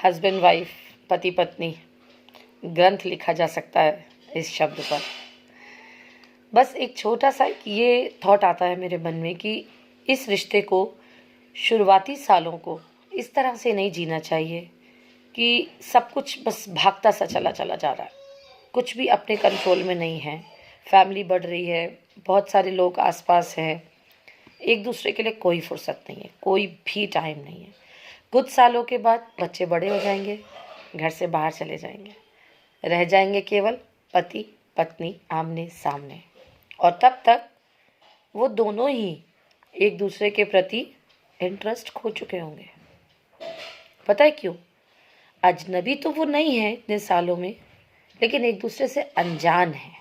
Husband wife, पति पत्नी, ग्रंथ लिखा जा सकता है इस शब्द पर। बस एक छोटा सा ये थॉट आता है मेरे मन में कि इस रिश्ते को, शुरुआती सालों को इस तरह से नहीं जीना चाहिए कि सब कुछ बस भागता सा चला चला जा रहा है, कुछ भी अपने कंट्रोल में नहीं है। फैमिली बढ़ रही है, बहुत सारे लोग आसपास हैं, एक दूसरे के लिए कोई फुर्सत नहीं है, कोई भी टाइम नहीं है। कुछ सालों के बाद बच्चे बड़े हो जाएंगे, घर से बाहर चले जाएंगे, रह जाएंगे केवल पति पत्नी आमने सामने। और तब तक वो दोनों ही एक दूसरे के प्रति इंटरेस्ट खो चुके होंगे। पता है क्यों? अजनबी तो वो नहीं है इतने सालों में, लेकिन एक दूसरे से अनजान है।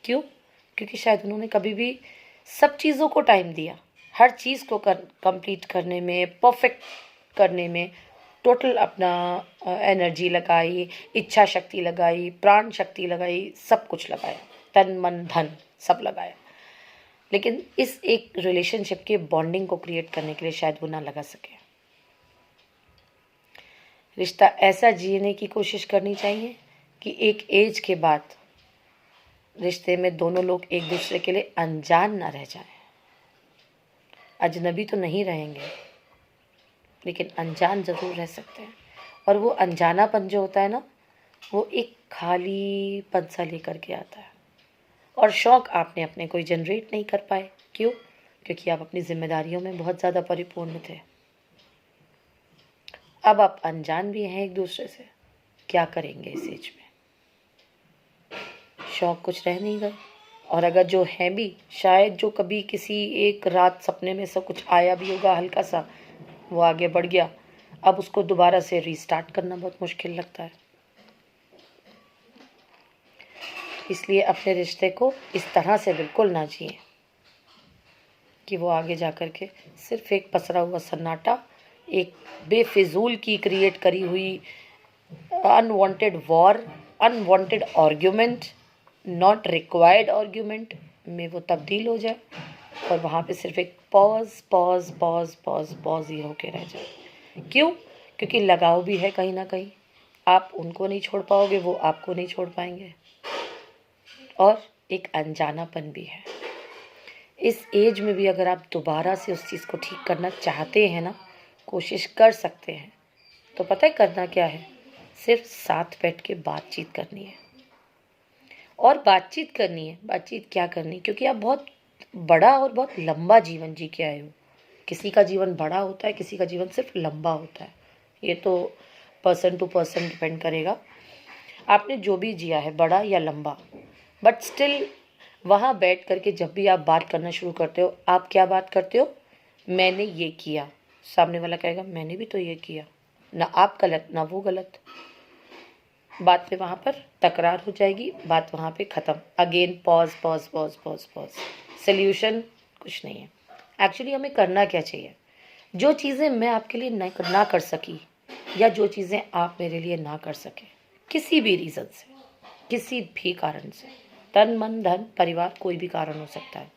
क्यों? क्योंकि शायद उन्होंने कभी भी सब चीज़ों को टाइम दिया, हर चीज़ को कंप्लीट करने में, परफेक्ट करने में टोटल अपना एनर्जी लगाई, इच्छा शक्ति लगाई, प्राण शक्ति लगाई, सब कुछ लगाया, तन मन धन सब लगाया। लेकिन इस एक रिलेशनशिप के बॉन्डिंग को क्रिएट करने के लिए शायद वो ना लगा सके। रिश्ता ऐसा जीने की कोशिश करनी चाहिए कि एक एज के बाद रिश्ते में दोनों लोग एक दूसरे के लिए अनजान ना रह जाएं। अजनबी तो नहीं रहेंगे, लेकिन अनजान ज़रूर रह सकते हैं। और वो अनजानापन जो होता है ना, वो एक खालीपन सा लेकर के आता है। और शौक़ आपने अपने कोई जनरेट नहीं कर पाए। क्यों? क्योंकि आप अपनी जिम्मेदारियों में बहुत ज़्यादा परिपूर्ण थे। अब आप अनजान भी हैं एक दूसरे से, क्या करेंगे इस एज में? शौक़ कुछ रह नहीं गए। और अगर जो है भी, शायद जो कभी किसी एक रात सपने में सब कुछ आया भी होगा हल्का सा, वो आगे बढ़ गया, अब उसको दोबारा से रीस्टार्ट करना बहुत मुश्किल लगता है। इसलिए अपने रिश्ते को इस तरह से बिल्कुल ना जिए कि वो आगे जा कर के सिर्फ एक पसरा हुआ सन्नाटा, एक बेफिजूल की क्रिएट करी हुई unwanted war, unwanted argument, not required argument में वो तब्दील हो जाए और वहाँ पे सिर्फ एक pause pause pause pause pause ही होके रह जाए। क्यों? क्योंकि लगाव भी है कहीं ना कहीं, आप उनको नहीं छोड़ पाओगे, वो आपको नहीं छोड़ पाएंगे, और एक अनजानापन भी है। इस एज में भी अगर आप दोबारा से उस चीज़ को ठीक करना चाहते हैं ना, कोशिश कर सकते हैं, तो पता है करना क्या है? सिर्फ साथ बैठ के बातचीत करनी है। और बातचीत करनी है, बातचीत क्या करनी? क्योंकि आप बहुत बड़ा और बहुत लंबा जीवन जी के आए हो। किसी का जीवन बड़ा होता है, किसी का जीवन सिर्फ लंबा होता है। ये तो पर्सन टू पर्सन डिपेंड करेगा, आपने जो भी जिया है, बड़ा या लंबा। बट स्टिल वहाँ बैठ करके जब भी आप बात करना शुरू करते हो, आप क्या बात करते हो? मैंने ये किया। सामने वाला कहेगा मैंने भी तो ये किया। ना आप गलत ना वो गलत। बात पे वहाँ पर तकरार हो जाएगी, बात वहाँ पे ख़त्म। Again pause pause pause pause pause. Solution कुछ नहीं है। एक्चुअली हमें करना क्या चाहिए? जो चीज़ें मैं आपके लिए ना कर सकी, या जो चीज़ें आप मेरे लिए ना कर सके, किसी भी रीज़न से, किसी भी कारण से, तन मन धन परिवार, कोई भी कारण हो सकता है,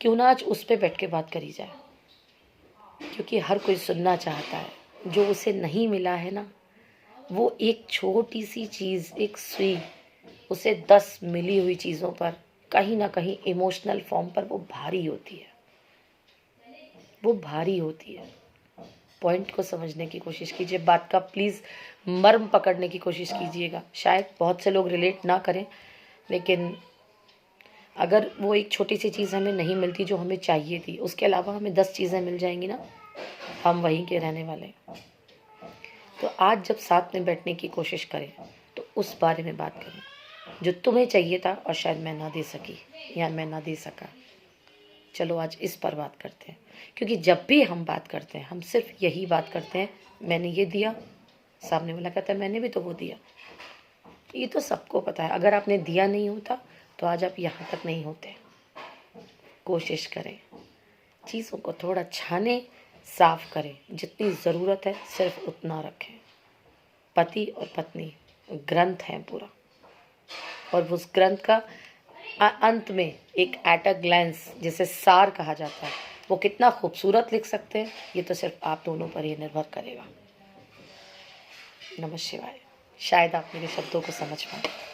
क्यों ना आज उस पर बैठ के बात करी जाए। क्योंकि हर कोई सुनना चाहता है। जो उसे नहीं मिला है ना, वो एक छोटी सी चीज़, एक सुई, उसे 10 मिली हुई चीज़ों पर कहीं ना कहीं इमोशनल फॉर्म पर वो भारी होती है, वो भारी होती है। पॉइंट को समझने की कोशिश कीजिए, बात का प्लीज़ मर्म पकड़ने की कोशिश कीजिएगा। शायद बहुत से लोग रिलेट ना करें, लेकिन अगर वो एक छोटी सी चीज़ हमें नहीं मिलती जो हमें चाहिए थी, उसके अलावा हमें 10 चीज़ें मिल जाएंगी ना, हम वहीं के रहने वाले। तो आज जब साथ में बैठने की कोशिश करें तो उस बारे में बात करें जो तुम्हें चाहिए था और शायद मैं ना दे सकी या मैं ना दे सका। चलो आज इस पर बात करते हैं, क्योंकि जब भी हम बात करते हैं हम सिर्फ यही बात करते हैं, मैंने ये दिया, सामने वाला कहता है मैंने भी तो वो दिया। ये तो सबको पता है। अगर आपने दिया नहीं होता तो आज आप यहाँ तक नहीं होते। कोशिश करें, चीज़ों को थोड़ा छाने, साफ करें, जितनी ज़रूरत है सिर्फ उतना रखें। पति और पत्नी ग्रंथ है पूरा, और उस ग्रंथ का अंत में एक एट अ ग्लैंस, जिसे सार कहा जाता है, वो कितना खूबसूरत लिख सकते हैं ये तो सिर्फ आप दोनों पर ही निर्भर करेगा। नमः शिवाय। शायद आप मेरे शब्दों को समझ पाए।